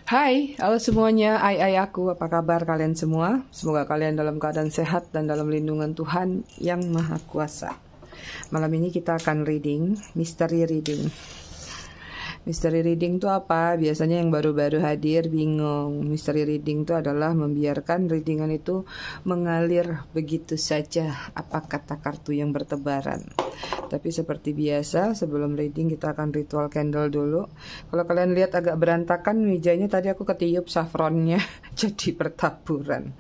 Hai, halo semuanya, aku, apa kabar kalian semua? Semoga kalian dalam keadaan sehat dan dalam lindungan Tuhan yang Maha Kuasa. Malam ini kita akan reading, mystery reading. Mystery reading itu apa? Biasanya yang baru-baru hadir bingung. Mystery reading itu adalah membiarkan readingan itu mengalir begitu saja, apa kata kartu yang bertebaran. Tapi seperti biasa, sebelum reading kita akan ritual candle dulu. Kalau kalian lihat agak berantakan mejanya, tadi aku ketiup saffronnya jadi bertaburan.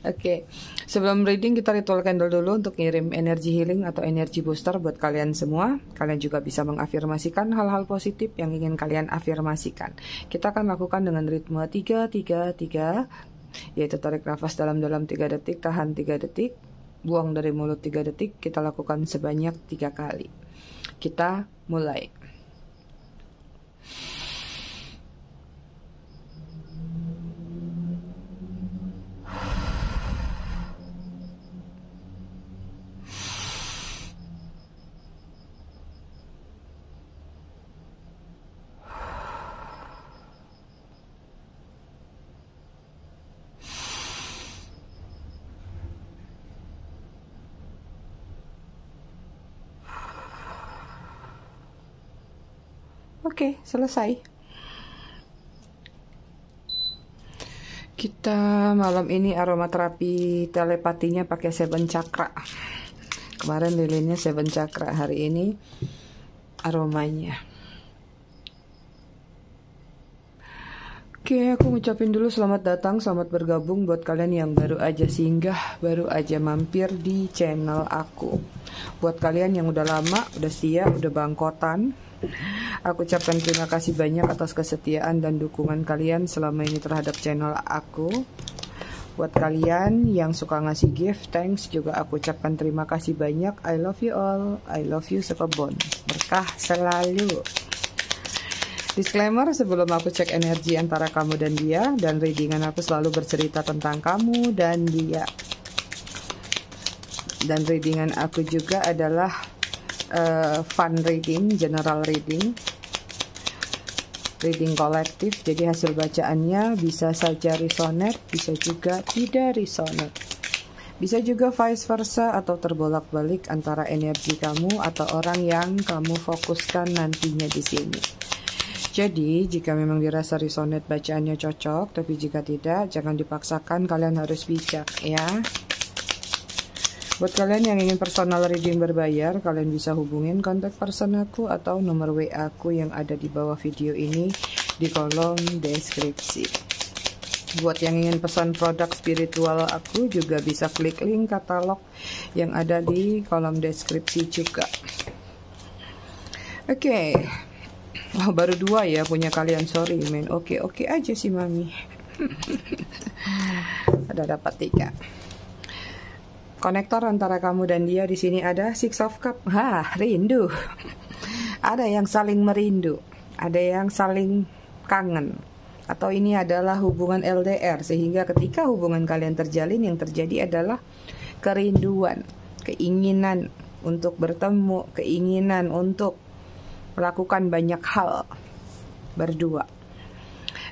Oke, sebelum reading kita ritual candle dulu untuk ngirim energi healing atau energi booster buat kalian semua. Kalian juga bisa mengafirmasikan hal-hal positif yang ingin kalian afirmasikan. Kita akan lakukan dengan ritme 3-3-3, yaitu tarik nafas dalam-dalam 3 detik, tahan 3 detik, buang dari mulut 3 detik. Kita lakukan sebanyak 3 kali. Kita mulai. Oke, selesai. Kita malam ini aromaterapi telepatinya pakai 7 chakra. Kemarin lilinnya 7 chakra, hari ini aromanya. Oke, aku ngucapin dulu selamat datang, selamat bergabung buat kalian yang baru aja singgah, baru aja mampir di channel aku. Buat kalian yang udah lama, udah setia, udah bangkotan, aku ucapkan terima kasih banyak atas kesetiaan dan dukungan kalian selama ini terhadap channel aku. Buat kalian yang suka ngasih gift, thanks juga aku ucapkan terima kasih banyak. I love you all, I love you sekebon. Berkah selalu. Disclaimer, sebelum aku cek energi antara kamu dan dia, dan readingan aku selalu bercerita tentang kamu dan dia. Dan readingan aku juga adalah fun reading, general reading, reading kolektif. Jadi hasil bacaannya bisa saja resonate, bisa juga tidak resonate. Bisa juga vice versa atau terbolak-balik antara energi kamu atau orang yang kamu fokuskan nantinya di sini. Jadi, jika memang dirasa resonate bacaannya cocok, tapi jika tidak, jangan dipaksakan, kalian harus bijak, ya. Buat kalian yang ingin personal reading berbayar, kalian bisa hubungin kontak person aku atau nomor WA aku yang ada di bawah video ini di kolom deskripsi. Buat yang ingin pesan produk spiritual aku, juga bisa klik link katalog yang ada di kolom deskripsi juga. Oke. Oh, baru 2 ya punya kalian, sorry men. Oke aja sih mami. Ada dapat 3. Konektor antara kamu dan dia di sini ada 6 of Cup. Rindu. Ada yang saling merindu, ada yang saling kangen. Atau ini adalah hubungan LDR, sehingga ketika hubungan kalian terjalin, yang terjadi adalah kerinduan, keinginan untuk bertemu, keinginan untuk melakukan banyak hal berdua.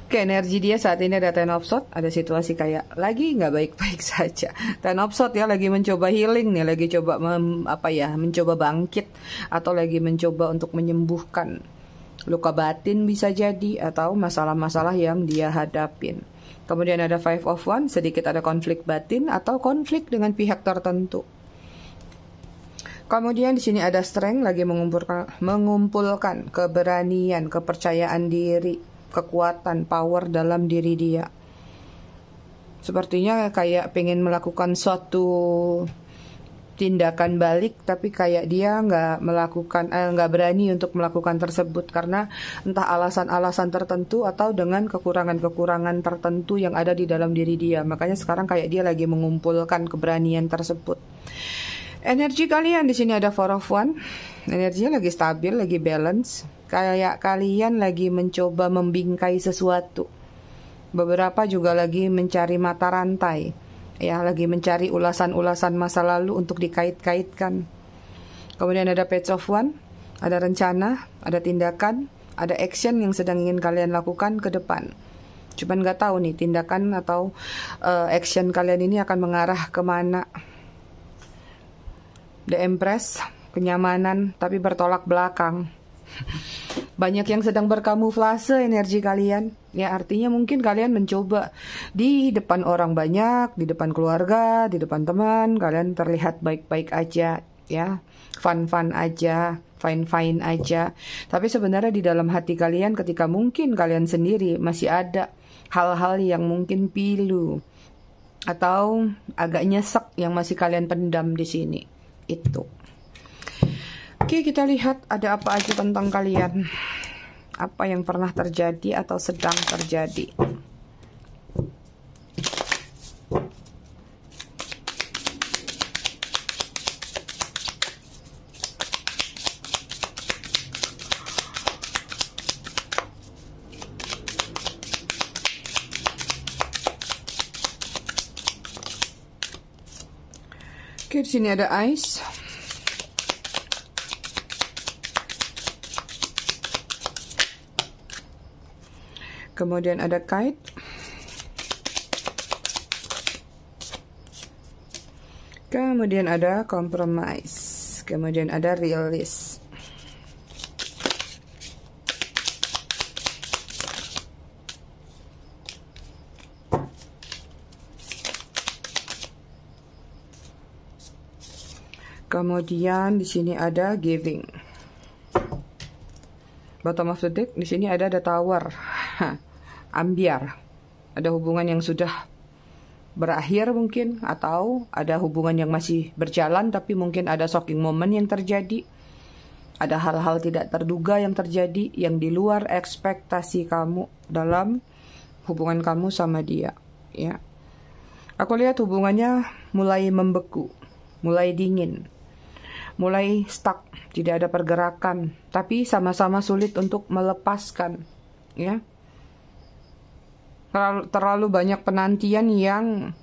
Oke, energi dia saat ini ada 10 of Swords, ada situasi kayak lagi nggak baik-baik saja. 10 of Swords ya, lagi mencoba healing nih, lagi coba mencoba bangkit, atau lagi mencoba untuk menyembuhkan luka batin bisa jadi, atau masalah-masalah yang dia hadapin. Kemudian ada 5 of Wands, sedikit ada konflik batin atau konflik dengan pihak tertentu. Kemudian di sini ada strength, lagi mengumpulkan keberanian, kepercayaan diri, kekuatan, power dalam diri dia. Sepertinya kayak pengen melakukan suatu tindakan balik, tapi kayak dia nggak berani untuk melakukan tersebut karena entah alasan-alasan tertentu atau dengan kekurangan-kekurangan tertentu yang ada di dalam diri dia. Makanya sekarang kayak dia lagi mengumpulkan keberanian tersebut. Energi kalian di sini ada 4 of Wands. Energinya lagi stabil, lagi balance. Kayak kalian lagi mencoba membingkai sesuatu. Beberapa juga lagi mencari mata rantai. Ya, lagi mencari ulasan-ulasan masa lalu untuk dikait-kaitkan. Kemudian ada Page of Wands, ada rencana, ada tindakan, Ada action yang sedang ingin kalian lakukan ke depan. Cuman nggak tahu nih tindakan atau action kalian ini akan mengarah kemana. The Empress, kenyamanan tapi bertolak belakang. Banyak yang sedang berkamuflase energi kalian. Ya, artinya mungkin kalian mencoba di depan orang banyak, di depan keluarga, di depan teman, kalian terlihat baik-baik aja, ya. Fun-fun aja, fine-fine aja. Tapi sebenarnya di dalam hati kalian ketika mungkin kalian sendiri masih ada hal-hal yang mungkin pilu atau agak nyesek yang masih kalian pendam di sini. Itu. Oke, kita lihat ada apa aja tentang kalian. Apa yang pernah terjadi atau sedang terjadi. Oke, di sini ada ice. Kemudian ada kite. Kemudian ada compromise. Kemudian ada release. Kemudian di sini ada giving. Bottom of the deck, di sini ada the tower. Ambiar. Ada hubungan yang sudah berakhir mungkin, atau ada hubungan yang masih berjalan tapi mungkin ada shocking moment yang terjadi. Ada hal-hal tidak terduga yang terjadi yang di luar ekspektasi kamu dalam hubungan kamu sama dia, ya. Aku lihat hubungannya mulai membeku, mulai dingin, mulai stuck, tidak ada pergerakan, tapi sama-sama sulit untuk melepaskan, ya. Terlalu banyak penantian yang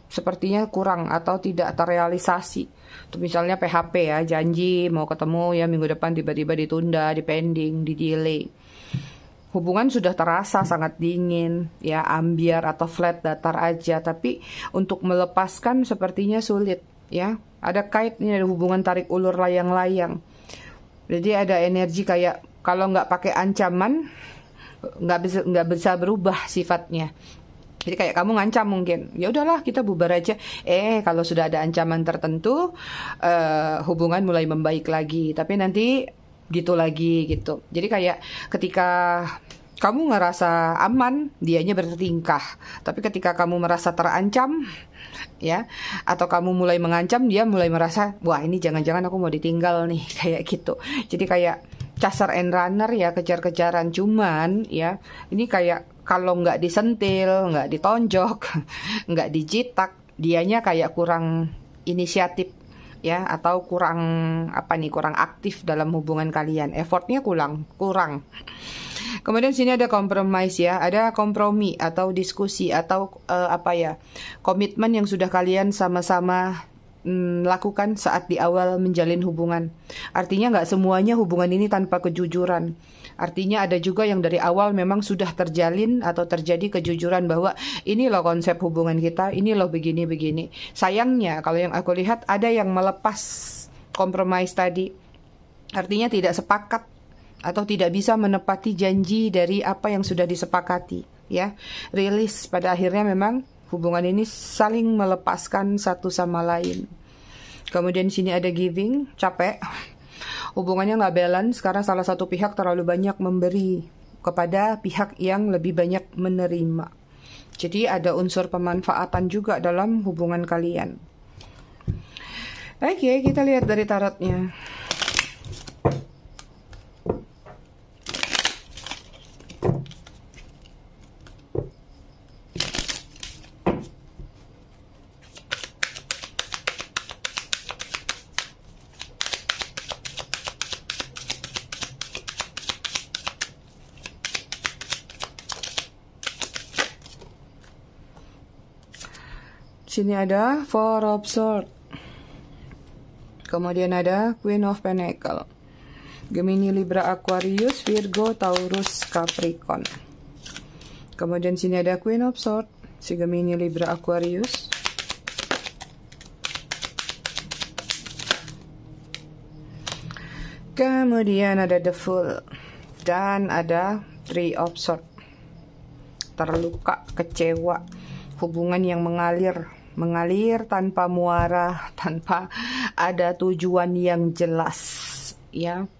sepertinya kurang atau tidak terrealisasi. Itu misalnya PHP ya, janji mau ketemu ya minggu depan tiba-tiba ditunda, dipending, di-delay. Hubungan sudah terasa sangat dingin, ya, ambiar atau flat, datar aja, tapi untuk melepaskan sepertinya sulit, ya. Ada kite, ini ada hubungan tarik ulur layang-layang. Jadi ada energi kayak kalau nggak pakai ancaman nggak bisa berubah sifatnya. Jadi kayak kamu ngancam mungkin, ya udahlah kita bubar aja. Kalau sudah ada ancaman tertentu, hubungan mulai membaik lagi. Tapi nanti gitu lagi gitu. Jadi kayak ketika kamu ngerasa aman, dianya bertingkah. Tapi ketika kamu merasa terancam, ya, atau kamu mulai mengancam, dia mulai merasa, wah ini jangan-jangan aku mau ditinggal nih, kayak gitu. Jadi kayak caster and runner ya, kejar-kejaran. Cuman ya ini kayak kalau nggak disentil, nggak ditonjok, nggak dijitak, dianya kayak kurang inisiatif ya, atau kurang kurang aktif dalam hubungan kalian. Effortnya kurang. Kemudian sini ada compromise ya, ada kompromi atau diskusi atau komitmen yang sudah kalian sama-sama lakukan saat di awal menjalin hubungan. Artinya nggak semuanya hubungan ini tanpa kejujuran. Artinya ada juga yang dari awal memang sudah terjalin atau terjadi kejujuran bahwa ini loh konsep hubungan kita, ini loh begini-begini. Sayangnya kalau yang aku lihat ada yang melepas compromise tadi. Artinya tidak sepakat atau tidak bisa menepati janji dari apa yang sudah disepakati, ya. Rilis pada akhirnya memang hubungan ini saling melepaskan satu sama lain. Kemudian di sini ada giving, capek. Hubungannya nggak balance karena salah satu pihak terlalu banyak memberi kepada pihak yang lebih banyak menerima. Jadi ada unsur pemanfaatan juga dalam hubungan kalian. Oke, kita lihat dari tarotnya. Sini ada Four of Swords. Kemudian ada Queen of Pentacle. Gemini, Libra, Aquarius, Virgo, Taurus, Capricorn. Kemudian sini ada Queen of Swords, si Gemini, Libra, Aquarius. Kemudian ada The Fool dan ada Three of Swords. Terluka, kecewa, hubungan yang mengalir tanpa muara, tanpa ada tujuan yang jelas, ya.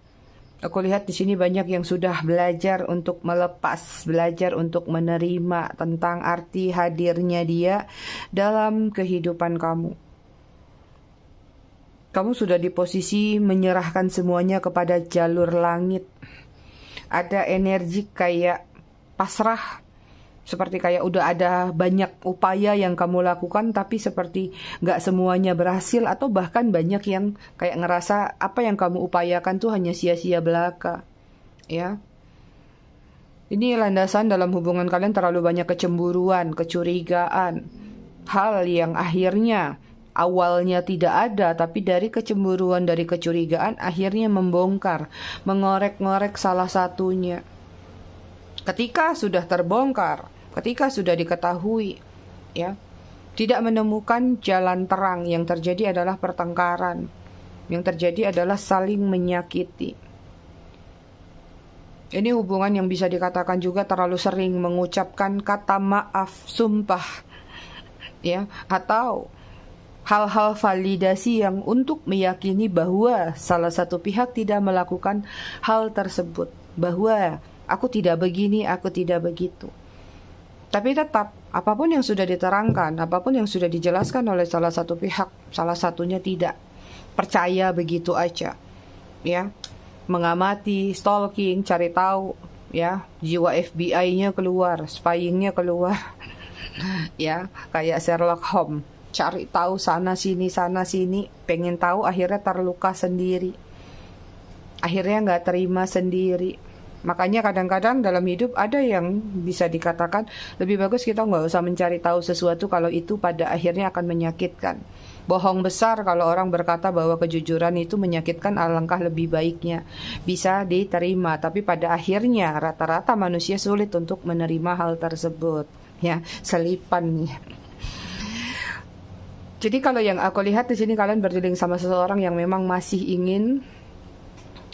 Aku lihat di sini banyak yang sudah belajar untuk melepas, belajar untuk menerima tentang arti hadirnya dia dalam kehidupan kamu. Kamu sudah di posisi menyerahkan semuanya kepada jalur langit. Ada energi kayak pasrah, seperti kayak udah ada banyak upaya yang kamu lakukan, tapi seperti gak semuanya berhasil, atau bahkan banyak yang kayak ngerasa apa yang kamu upayakan tuh hanya sia-sia belaka, ya. Ini landasan dalam hubungan kalian terlalu banyak kecemburuan, kecurigaan, hal yang akhirnya awalnya tidak ada, tapi dari kecemburuan, dari kecurigaan akhirnya membongkar, mengorek-ngorek salah satunya. Ketika sudah terbongkar, ketika sudah diketahui, ya, tidak menemukan jalan terang, yang terjadi adalah pertengkaran, yang terjadi adalah saling menyakiti. Ini hubungan yang bisa dikatakan juga terlalu sering mengucapkan kata maaf, sumpah, ya, atau hal-hal validasi yang untuk meyakini bahwa salah satu pihak tidak melakukan hal tersebut, bahwa aku tidak begini, aku tidak begitu. Tapi tetap, apapun yang sudah diterangkan, apapun yang sudah dijelaskan oleh salah satu pihak, salah satunya tidak percaya begitu aja, ya. Mengamati, stalking, cari tahu, ya. Jiwa FBI-nya keluar, spying-nya keluar, ya. Kayak Sherlock Holmes, cari tahu sana sini, pengen tahu, akhirnya terluka sendiri, akhirnya nggak terima sendiri. Makanya kadang-kadang dalam hidup ada yang bisa dikatakan lebih bagus kita nggak usah mencari tahu sesuatu kalau itu pada akhirnya akan menyakitkan. Bohong besar kalau orang berkata bahwa kejujuran itu menyakitkan, alangkah lebih baiknya bisa diterima. Tapi pada akhirnya rata-rata manusia sulit untuk menerima hal tersebut, ya, selipan nih. Jadi kalau yang aku lihat di sini, kalian berdiri sama seseorang yang memang masih ingin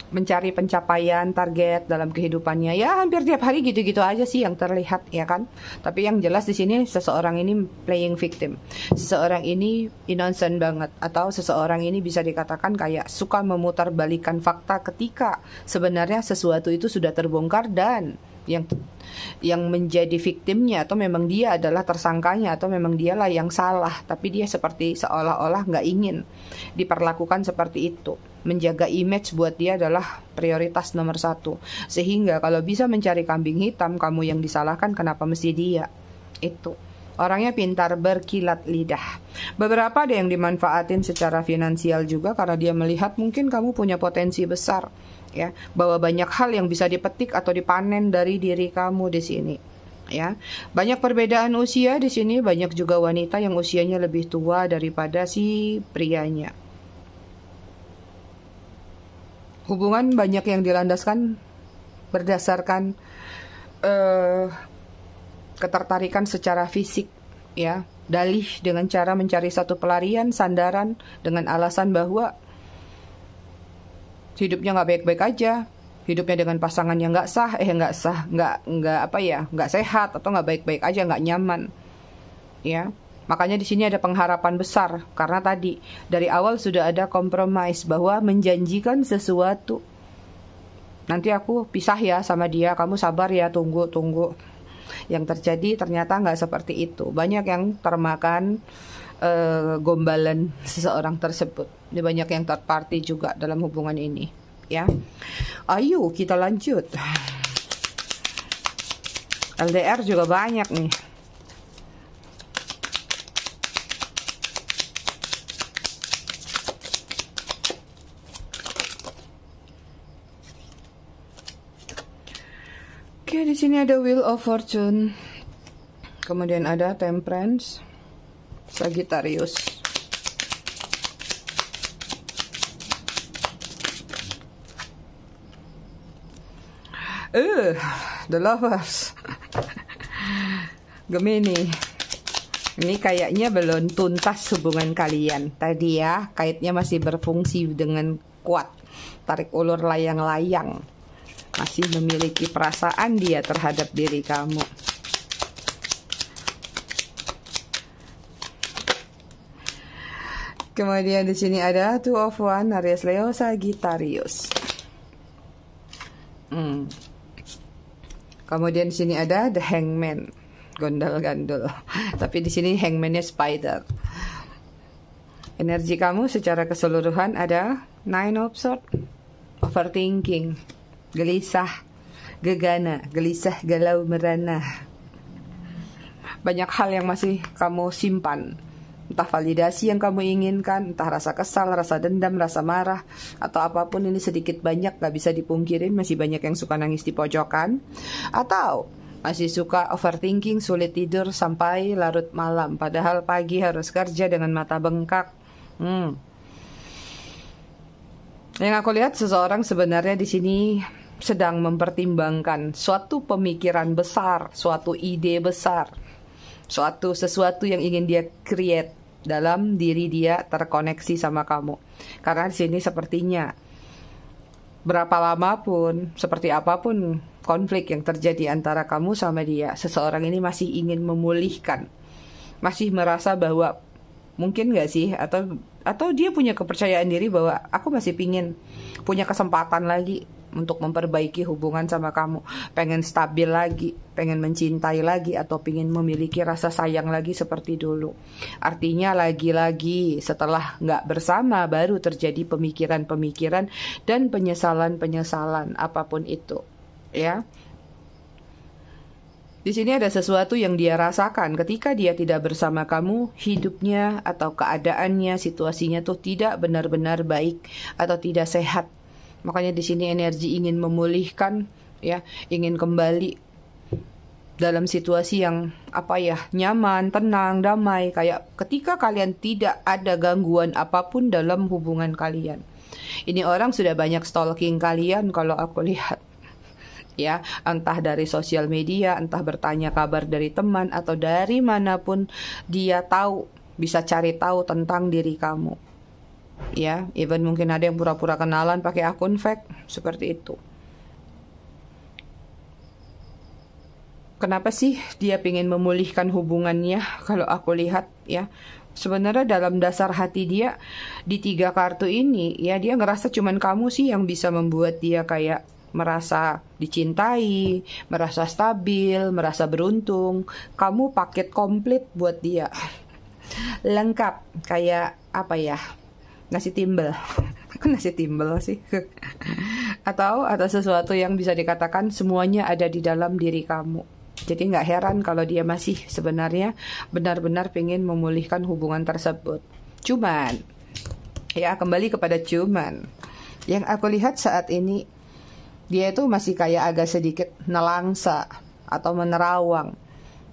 mencari pencapaian target dalam kehidupannya. Ya, hampir tiap hari gitu-gitu aja sih yang terlihat, ya kan. Tapi yang jelas di sini seseorang ini playing victim. Seseorang ini innocent banget, atau seseorang ini bisa dikatakan kayak suka memutarbalikkan fakta ketika sebenarnya sesuatu itu sudah terbongkar dan yang menjadi victimnya atau memang dia adalah tersangkanya atau memang dialah yang salah, tapi dia seperti seolah-olah nggak ingin diperlakukan seperti itu. Menjaga image buat dia adalah prioritas nomor 1. Sehingga kalau bisa mencari kambing hitam, kamu yang disalahkan, kenapa mesti dia? Itu. Orangnya pintar berkilat lidah. Beberapa ada yang dimanfaatin secara finansial juga karena dia melihat mungkin kamu punya potensi besar, ya, bahwa banyak hal yang bisa dipetik atau dipanen dari diri kamu di sini, ya. Banyak perbedaan usia di sini, banyak juga wanita yang usianya lebih tua daripada si prianya. Hubungan banyak yang dilandaskan berdasarkan ketertarikan secara fisik, ya. Dalih dengan cara mencari satu pelarian, sandaran dengan alasan bahwa hidupnya nggak baik-baik aja, hidupnya dengan pasangan yang nggak sehat atau nggak baik-baik aja, nggak nyaman, ya. Makanya di sini ada pengharapan besar karena tadi dari awal sudah ada kompromis bahwa menjanjikan sesuatu. Nanti aku pisah ya sama dia, kamu sabar ya, tunggu. Yang terjadi ternyata nggak seperti itu. Banyak yang termakan gombalan seseorang tersebut. Ini banyak yang third party juga dalam hubungan ini, ya. Ayo kita lanjut. LDR juga banyak nih. Oke, di sini ada Wheel of Fortune. Kemudian ada Temperance, Sagittarius. The Lovers. Gemini, ini kayaknya belum tuntas hubungan kalian. Tadi ya, kaitnya masih berfungsi dengan kuat. Tarik ulur layang-layang. Masih memiliki perasaan dia terhadap diri kamu. Kemudian di sini ada Two of Wands, Aries, Leo, Sagittarius. Kemudian di sini ada The Hangman, gondol-gandul. Tapi di sini hangman-nya spider. Energi kamu secara keseluruhan ada Nine of Swords, overthinking, gelisah, gegana, gelisah, galau, merana. Banyak hal yang masih kamu simpan. Entah validasi yang kamu inginkan, entah rasa kesal, rasa dendam, rasa marah, atau apapun ini sedikit banyak gak bisa dipungkirin. Masih banyak yang suka nangis di pojokan, atau masih suka overthinking, sulit tidur sampai larut malam, padahal pagi harus kerja dengan mata bengkak. Yang aku lihat, seseorang sebenarnya di sini sedang mempertimbangkan suatu pemikiran besar, suatu ide besar, sesuatu yang ingin dia create dalam diri dia, terkoneksi sama kamu. Karena di sini sepertinya berapa lama pun, seperti apapun konflik yang terjadi antara kamu sama dia, seseorang ini masih ingin memulihkan, masih merasa bahwa mungkin gak sih, atau dia punya kepercayaan diri bahwa aku masih pingin punya kesempatan lagi untuk memperbaiki hubungan sama kamu, pengen stabil lagi, pengen mencintai lagi, atau pengen memiliki rasa sayang lagi seperti dulu. Artinya lagi-lagi setelah nggak bersama baru terjadi pemikiran-pemikiran dan penyesalan-penyesalan apapun itu, ya. Di sini ada sesuatu yang dia rasakan ketika dia tidak bersama kamu, hidupnya atau keadaannya, situasinya tuh tidak benar-benar baik atau tidak sehat. Makanya di sini energi ingin memulihkan, ya, ingin kembali dalam situasi yang nyaman, tenang, damai, kayak ketika kalian tidak ada gangguan apapun dalam hubungan kalian. Ini orang sudah banyak stalking kalian kalau aku lihat. Ya, entah dari sosial media, entah bertanya kabar dari teman, atau dari manapun dia tahu, bisa cari tahu tentang diri kamu. Ya, even mungkin ada yang pura-pura kenalan pakai akun fake, seperti itu. Kenapa sih dia ingin memulihkan hubungannya? Kalau aku lihat, ya, sebenarnya dalam dasar hati dia di 3 kartu ini, ya, dia ngerasa cuman kamu sih yang bisa membuat dia kayak merasa dicintai, merasa stabil, merasa beruntung. Kamu paket komplit buat dia, lengkap, kayak nasi timbel. Kok nasi timbel sih? Atau sesuatu yang bisa dikatakan semuanya ada di dalam diri kamu. Jadi nggak heran kalau dia masih sebenarnya benar-benar pengen memulihkan hubungan tersebut. Cuman, ya, kembali kepada cuman, yang aku lihat saat ini, dia itu masih kayak agak sedikit nelangsa atau menerawang.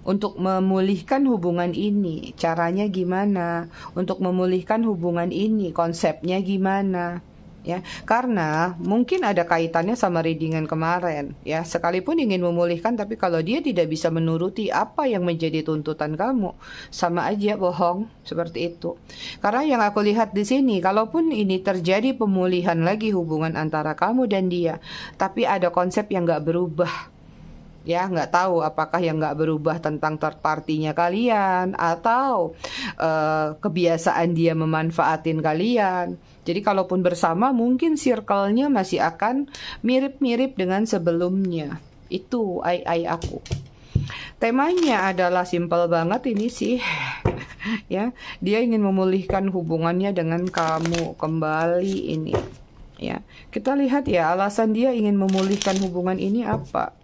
Untuk memulihkan hubungan ini, caranya gimana? Untuk memulihkan hubungan ini, konsepnya gimana? Ya, karena mungkin ada kaitannya sama readingan kemarin. Ya, sekalipun ingin memulihkan, tapi kalau dia tidak bisa menuruti apa yang menjadi tuntutan kamu, sama aja bohong, seperti itu. Karena yang aku lihat di sini, kalaupun ini terjadi pemulihan lagi hubungan antara kamu dan dia, tapi ada konsep yang nggak berubah. Ya, nggak tahu apakah yang nggak berubah tentang third party-nya kalian, atau kebiasaan dia memanfaatin kalian. Jadi kalaupun bersama, mungkin circle-nya masih akan mirip-mirip dengan sebelumnya. Itu aku. Temanya adalah simple banget ini sih. Ya, dia ingin memulihkan hubungannya dengan kamu kembali ini. Ya, kita lihat ya, alasan dia ingin memulihkan hubungan ini apa?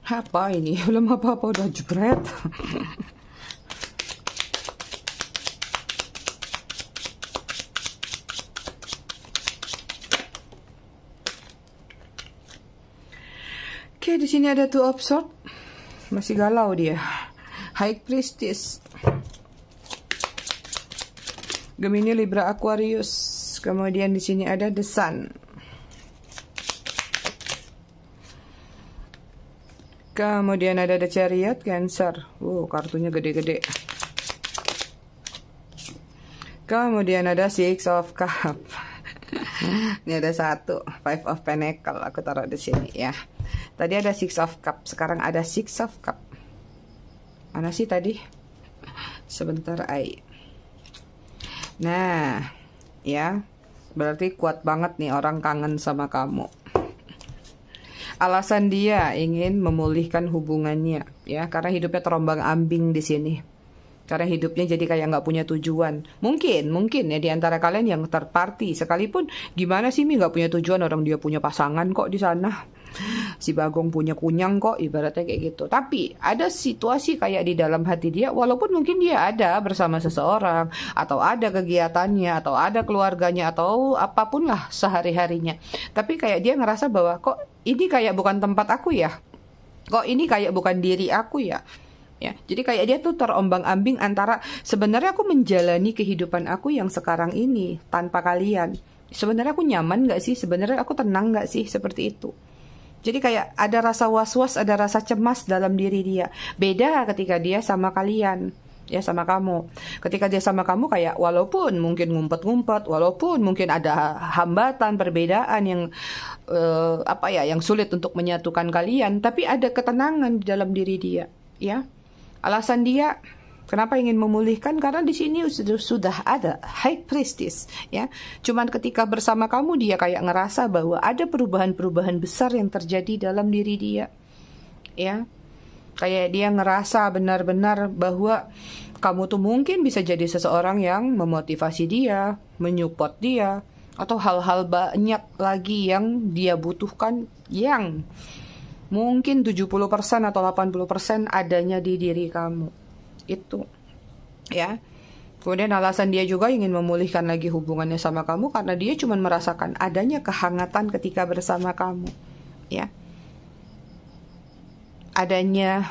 Apa ini? Belum apa-apa udah jebret. Oke, di sini ada Two of Swords. Masih galau dia. High Priestess. Gemini, Libra, Aquarius. Kemudian di sini ada The Sun. Kemudian ada The Chariot, Cancer. Kartunya gede-gede. Kemudian ada Six of Cup. Ini ada satu, Five of Pentacle. Aku taruh di sini ya. Tadi ada Six of Cup, sekarang ada Six of Cup. Mana sih tadi? Sebentar, Nah, ya, berarti kuat banget nih orang kangen sama kamu. Alasan dia ingin memulihkan hubungannya, ya, karena hidupnya terombang-ambing di sini. Karena hidupnya jadi kayak nggak punya tujuan. Mungkin ya di antara kalian yang third party, sekalipun gimana sih Mi nggak punya tujuan, orang dia punya pasangan kok di sana. Si Bagong punya kunyang kok, ibaratnya kayak gitu. Tapi ada situasi kayak di dalam hati dia, walaupun mungkin dia ada bersama seseorang, atau ada kegiatannya, atau ada keluarganya, atau apapun lah sehari-harinya. Tapi kayak dia ngerasa bahwa kok ini kayak bukan tempat aku ya, kok ini kayak bukan diri aku ya. Ya, jadi kayak dia tuh terombang-ambing antara sebenarnya aku menjalani kehidupan aku yang sekarang ini tanpa kalian. Sebenarnya aku nyaman gak sih? Sebenarnya aku tenang gak sih? Seperti itu. Jadi kayak ada rasa was-was, ada rasa cemas dalam diri dia. Beda ketika dia sama kalian, ya sama kamu. Ketika dia sama kamu kayak walaupun mungkin ngumpet-ngumpet, walaupun mungkin ada hambatan, perbedaan yang yang sulit untuk menyatukan kalian, tapi ada ketenangan di dalam diri dia, ya. Alasan dia kenapa ingin memulihkan, karena di sini sudah ada High Priestess, ya. Cuman ketika bersama kamu dia kayak ngerasa bahwa ada perubahan-perubahan besar yang terjadi dalam diri dia, ya. Kayak dia ngerasa benar-benar bahwa kamu tuh mungkin bisa jadi seseorang yang memotivasi dia, menyupport dia, atau hal-hal banyak lagi yang dia butuhkan yang mungkin 70% atau 80% adanya di diri kamu. Itu, ya. Kemudian alasan dia juga ingin memulihkan lagi hubungannya sama kamu karena dia cuma merasakan adanya kehangatan ketika bersama kamu, ya. Adanya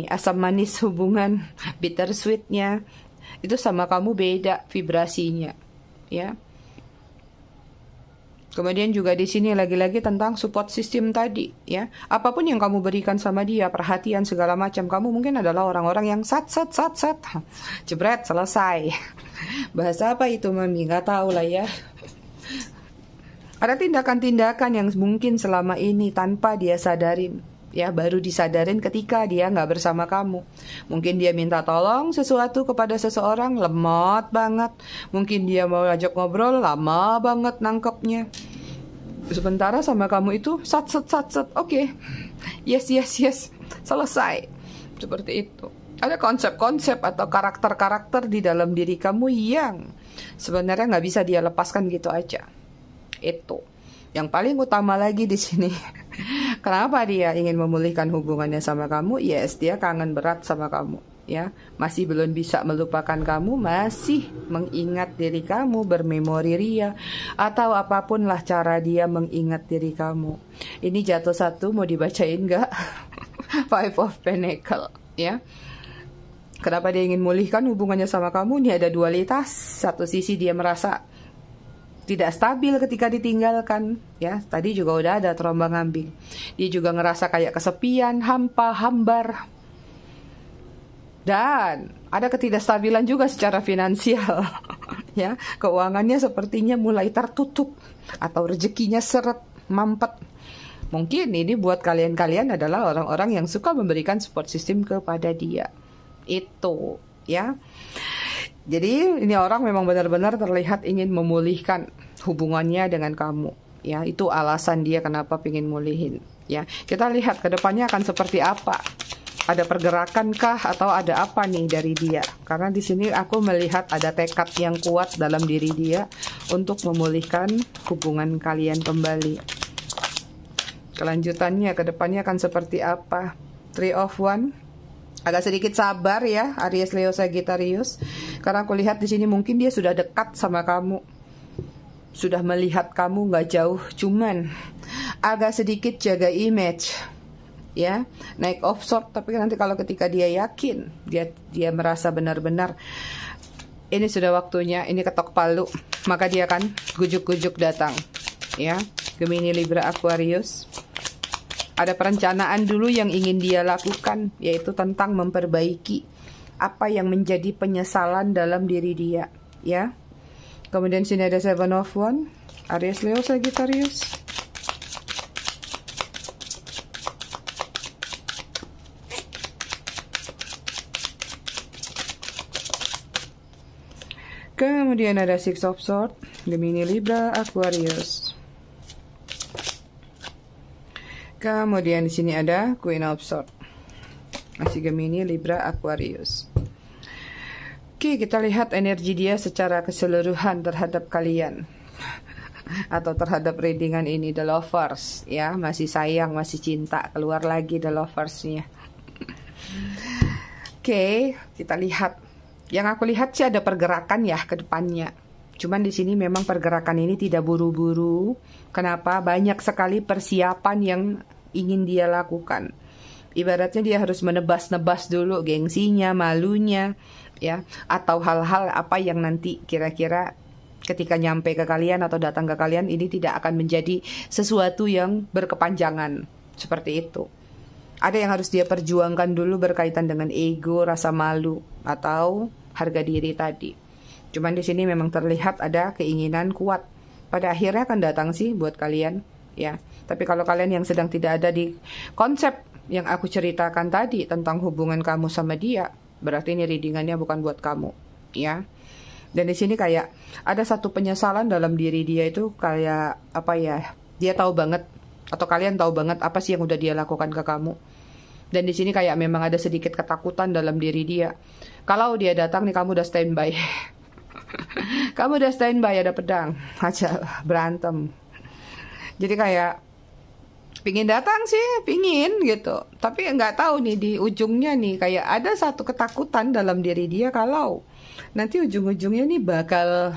asam manis hubungan, bittersweetnya itu sama kamu beda vibrasinya, ya. Kemudian juga di sini lagi-lagi tentang support system tadi, ya. Apapun yang kamu berikan sama dia, perhatian segala macam, kamu mungkin adalah orang-orang yang sat, jebret, selesai. Bahasa apa itu Mami? Gak tahu lah ya. Ada tindakan-tindakan yang mungkin selama ini tanpa dia sadarin, ya, baru disadarin ketika dia nggak bersama kamu. Mungkin dia minta tolong sesuatu kepada seseorang, lemot banget. Mungkin dia mau ajak ngobrol, lama banget nangkepnya. Sementara sama kamu itu sat, oke. Yes, selesai. Seperti itu. Ada konsep-konsep atau karakter-karakter di dalam diri kamu yang sebenarnya nggak bisa dia lepaskan gitu aja. Itu. Yang paling utama lagi di sini, kenapa dia ingin memulihkan hubungannya sama kamu? Yes, dia kangen berat sama kamu, ya. Masih belum bisa melupakan kamu, masih mengingat diri kamu, bermemori ria, atau apapun lah cara dia mengingat diri kamu. Ini jatuh satu, mau dibacain nggak? Five of Pentacle, ya. Kenapa dia ingin memulihkan hubungannya sama kamu? Ini ada dualitas. Satu sisi dia merasa tidak stabil ketika ditinggalkan, ya. Tadi juga udah ada terombang-ambing. Dia juga ngerasa kayak kesepian, hampa, hambar. Dan ada ketidakstabilan juga secara finansial. Ya, keuangannya sepertinya mulai tertutup atau rezekinya seret, mampet. Mungkin ini buat kalian-kalian adalah orang-orang yang suka memberikan support system kepada dia. Itu, ya. Jadi ini orang memang benar-benar terlihat ingin memulihkan hubungannya dengan kamu, ya. Itu alasan dia kenapa ingin mulihin, ya. Kita lihat ke depannya akan seperti apa. Ada pergerakan kah atau ada apa nih dari dia? Karena di sini aku melihat ada tekad yang kuat dalam diri dia untuk memulihkan hubungan kalian kembali. Kelanjutannya ke depannya akan seperti apa? Three of Wands. Agak sedikit sabar ya, Aries, Leo, Sagittarius. Karena aku lihat di sini mungkin dia sudah dekat sama kamu, sudah melihat kamu nggak jauh, cuman agak sedikit jaga image, ya. Naik off short, tapi nanti kalau ketika dia yakin, dia merasa benar-benar ini sudah waktunya, ini ketok palu, maka dia akan gujuk-gujuk datang. Ya, Gemini, Libra, Aquarius. Ada perencanaan dulu yang ingin dia lakukan, yaitu tentang memperbaiki apa yang menjadi penyesalan dalam diri dia. Ya. Kemudian sini ada Seven of Wands, Aries, Leo, Sagittarius. Kemudian ada Six of Swords, Gemini, Libra, Aquarius. Kemudian di sini ada Queen of Swords, masih Gemini, Libra, Aquarius. Oke, kita lihat energi dia secara keseluruhan terhadap kalian atau terhadap readingan ini, The Lovers, ya, masih sayang, masih cinta, keluar lagi The Lovers-nya. Oke, kita lihat. Yang aku lihat sih ada pergerakan ya ke depannya. Cuman di sini memang pergerakan ini tidak buru-buru. Kenapa? Banyak sekali persiapan yang ingin dia lakukan. Ibaratnya dia harus menebas-nebas dulu gengsinya, malunya, ya, atau hal-hal apa yang nanti kira-kira ketika nyampe ke kalian atau datang ke kalian ini tidak akan menjadi sesuatu yang berkepanjangan. Seperti itu. Ada yang harus dia perjuangkan dulu berkaitan dengan ego, rasa malu, atau harga diri tadi. Cuman di sini memang terlihat ada keinginan kuat. Pada akhirnya akan datang sih buat kalian, ya. Tapi kalau kalian yang sedang tidak ada di konsep yang aku ceritakan tadi tentang hubungan kamu sama dia, berarti ini readingannya bukan buat kamu, ya. Dan di sini kayak ada satu penyesalan dalam diri dia itu kayak apa ya? Dia tahu banget atau kalian tahu banget apa sih yang udah dia lakukan ke kamu. Dan di sini kayak memang ada sedikit ketakutan dalam diri dia. Kalau dia datang nih kamu udah standby. Kamu udah standby, ada pedang, aja berantem. Jadi kayak pingin datang sih, pingin gitu. Tapi nggak tahu nih di ujungnya nih kayak ada satu ketakutan dalam diri dia kalau nanti ujung-ujungnya nih bakal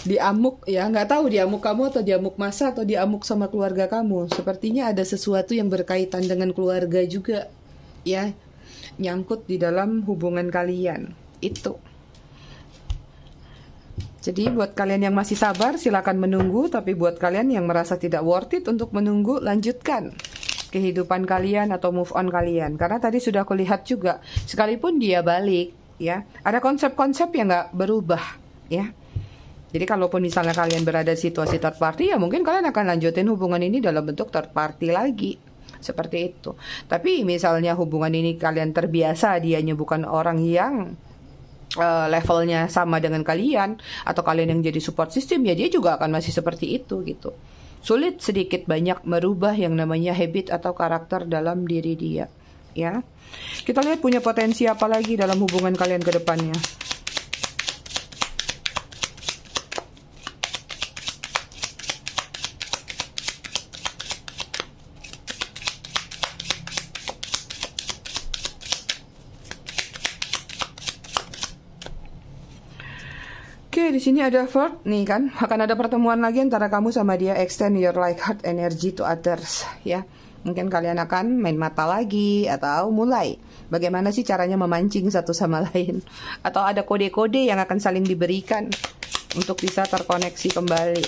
diamuk, ya nggak tahu diamuk kamu atau diamuk masa atau diamuk sama keluarga kamu. Sepertinya ada sesuatu yang berkaitan dengan keluarga juga, ya, nyangkut di dalam hubungan kalian itu. Jadi buat kalian yang masih sabar silakan menunggu, tapi buat kalian yang merasa tidak worth it untuk menunggu, lanjutkan kehidupan kalian atau move on kalian. Karena tadi sudah aku lihat juga, sekalipun dia balik, ya, ada konsep-konsep yang nggak berubah, ya. Jadi kalaupun misalnya kalian berada di situasi third party, ya mungkin kalian akan lanjutin hubungan ini dalam bentuk third party lagi. Seperti itu. Tapi misalnya hubungan ini kalian terbiasa, dianya bukan orang yang levelnya sama dengan kalian, atau kalian yang jadi support system, ya dia juga akan masih seperti itu gitu. Sulit sedikit banyak merubah yang namanya habit atau karakter dalam diri dia, ya. Kita lihat punya potensi apa lagi dalam hubungan kalian ke depannya. Oke, di sini ada Fourth nih kan, akan ada pertemuan lagi antara kamu sama dia, extend your like heart energy to others, ya. Mungkin kalian akan main mata lagi atau mulai bagaimana sih caranya memancing satu sama lain, atau ada kode-kode yang akan saling diberikan untuk bisa terkoneksi kembali.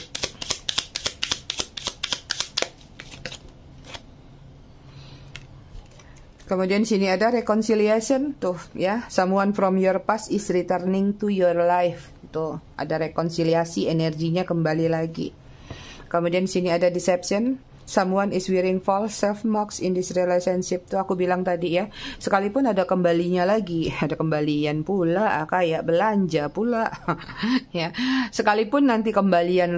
Kemudian sini ada reconciliation tuh, ya. Someone from your past is returning to your life. Tuh, ada rekonsiliasi, energinya kembali lagi. Kemudian sini ada deception. Someone is wearing false self marks in this relationship. Tuh aku bilang tadi ya, sekalipun ada kembalinya lagi, ada kembalian pula, kayak belanja pula. Ya, sekalipun nanti kembali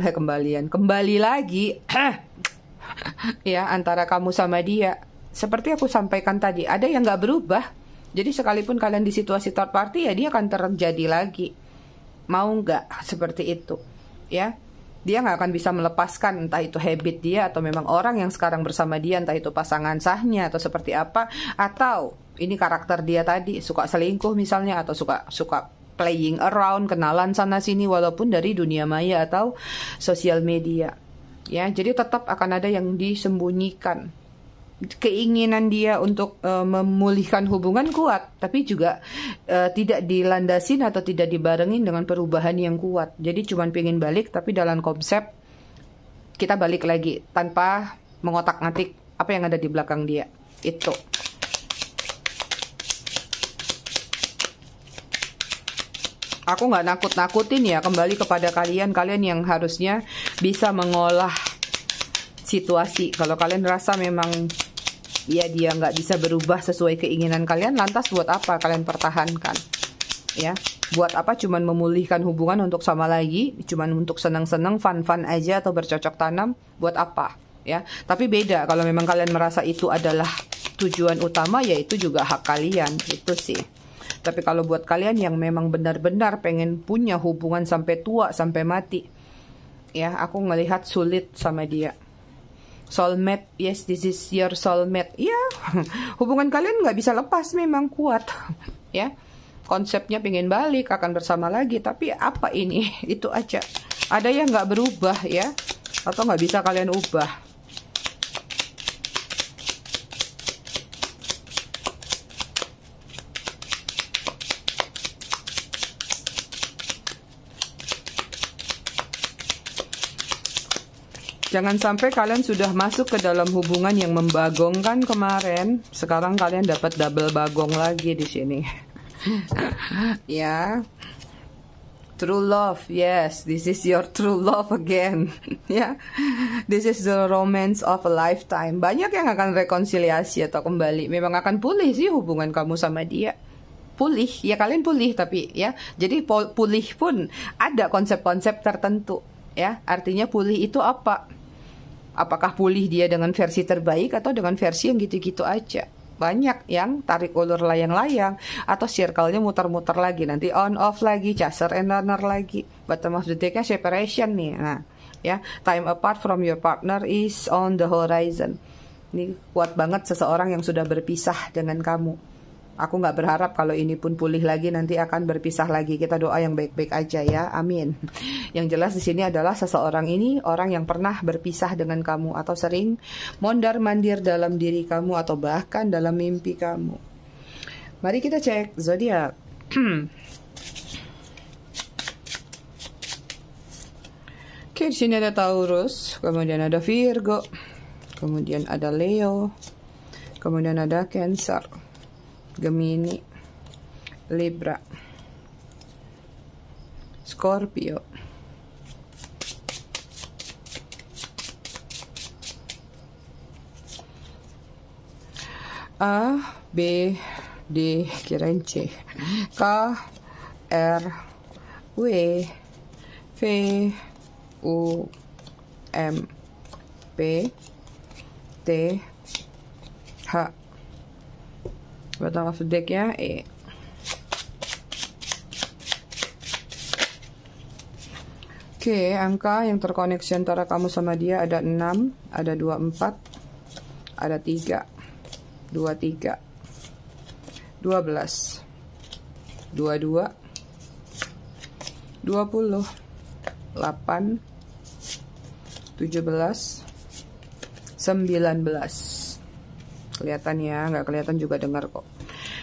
lagi ya antara kamu sama dia. Seperti aku sampaikan tadi, ada yang nggak berubah. Jadi sekalipun kalian di situasi third party, ya dia akan terjadi lagi. Mau nggak seperti itu, ya? Dia nggak akan bisa melepaskan entah itu habit dia atau memang orang yang sekarang bersama dia, entah itu pasangan sahnya atau seperti apa, atau ini karakter dia tadi suka selingkuh misalnya, atau suka playing around, kenalan sana sini walaupun dari dunia maya atau sosial media, ya. Jadi tetap akan ada yang disembunyikan, keinginan dia untuk memulihkan hubungan kuat, tapi juga tidak dilandasin atau tidak dibarengin dengan perubahan yang kuat. Jadi cuman pengen balik, tapi dalam konsep kita balik lagi tanpa mengotak-ngatik apa yang ada di belakang dia. Itu. Aku nggak nakut-nakutin ya, kembali kepada kalian yang harusnya bisa mengolah situasi. Kalau kalian rasa memang ya dia nggak bisa berubah sesuai keinginan kalian, lantas buat apa kalian pertahankan? Ya, buat apa cuman memulihkan hubungan untuk sama lagi, cuman untuk senang-senang, fun-fun aja atau bercocok tanam, buat apa? Ya, tapi beda kalau memang kalian merasa itu adalah tujuan utama, ya itu juga hak kalian, itu sih. Tapi kalau buat kalian yang memang benar-benar pengen punya hubungan sampai tua, sampai mati, ya aku ngelihat sulit sama dia. Soulmate, yes, this is your soulmate. Ya, hubungan kalian nggak bisa lepas, memang kuat. Ya, konsepnya pengen balik, akan bersama lagi. Tapi apa ini? Itu aja. Ada yang nggak berubah ya, atau nggak bisa kalian ubah. Jangan sampai kalian sudah masuk ke dalam hubungan yang membagongkan kemarin, sekarang kalian dapat double bagong lagi di sini. Ya. True love, yes, this is your true love again. Ya. This is the romance of a lifetime. Banyak yang akan rekonsiliasi atau kembali. Memang akan pulih sih hubungan kamu sama dia. Pulih, ya kalian pulih, tapi ya. Jadi pulih pun ada konsep-konsep tertentu. Ya, artinya pulih itu apa? Apakah pulih dia dengan versi terbaik atau dengan versi yang gitu-gitu aja? Banyak yang tarik ulur layang-layang atau circle-nya muter-muter lagi, nanti on off lagi, chaser and runner lagi. Bottom of the deck-nya separation nih. Nah, ya, time apart from your partner is on the horizon. Ini kuat banget seseorang yang sudah berpisah dengan kamu. Aku nggak berharap kalau ini pun pulih lagi nanti akan berpisah lagi. Kita doa yang baik-baik aja ya, amin. Yang jelas di sini adalah seseorang ini orang yang pernah berpisah dengan kamu atau sering mondar-mandir dalam diri kamu atau bahkan dalam mimpi kamu. Mari kita cek zodiak. Oke, di sini ada Taurus, kemudian ada Virgo, kemudian ada Leo, kemudian ada Cancer, Gemini, Libra, Scorpio, A, B, D, kirain C, K, R, W, V, U, M, P, T, H. Bottom of the deck ya, E. Oke, angka yang terkoneksi antara kamu sama dia ada 6, ada 24, ada 3, 23, 12, 22, 20, 8, 17, 19. Kelihatan ya, nggak kelihatan juga dengar kok.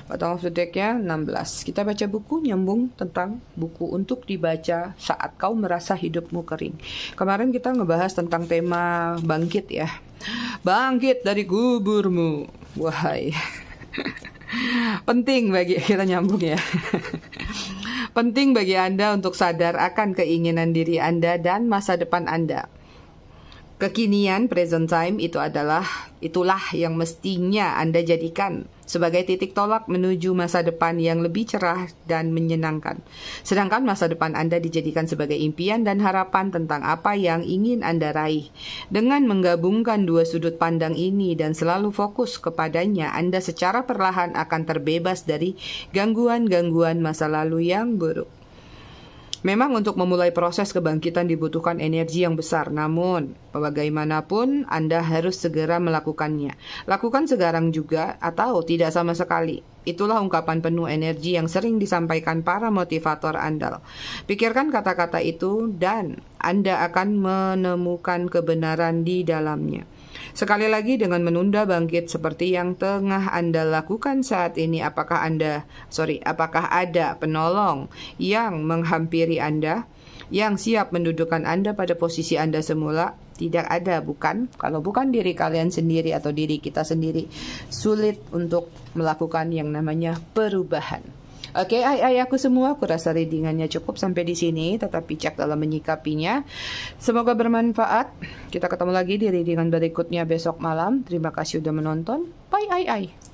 Bottom of the deck-nya 16. Kita baca buku nyambung tentang buku untuk dibaca saat kau merasa hidupmu kering. Kemarin kita ngebahas tentang tema bangkit ya. Bangkit dari kuburmu, wahai. Penting bagi kita nyambung ya. Penting bagi Anda untuk sadar akan keinginan diri Anda dan masa depan Anda. Kekinian, present time, itulah yang mestinya Anda jadikan sebagai titik tolak menuju masa depan yang lebih cerah dan menyenangkan. Sedangkan masa depan Anda dijadikan sebagai impian dan harapan tentang apa yang ingin Anda raih. Dengan menggabungkan dua sudut pandang ini dan selalu fokus kepadanya, Anda secara perlahan akan terbebas dari gangguan-gangguan masa lalu yang buruk. Memang untuk memulai proses kebangkitan dibutuhkan energi yang besar, namun bagaimanapun Anda harus segera melakukannya. Lakukan sekarang juga atau tidak sama sekali. Itulah ungkapan penuh energi yang sering disampaikan para motivator andal. Pikirkan kata-kata itu dan Anda akan menemukan kebenaran di dalamnya. Sekali lagi, dengan menunda bangkit seperti yang tengah Anda lakukan saat ini, apakah ada penolong yang menghampiri Anda, yang siap mendudukkan Anda pada posisi Anda semula? Tidak ada, bukan? Kalau bukan diri kalian sendiri atau diri kita sendiri, sulit untuk melakukan yang namanya perubahan. Oke, aku semua, aku rasa readingannya cukup sampai di sini, tetapi cek dalam menyikapinya. Semoga bermanfaat. Kita ketemu lagi di readingan berikutnya besok malam. Terima kasih sudah menonton. Bye.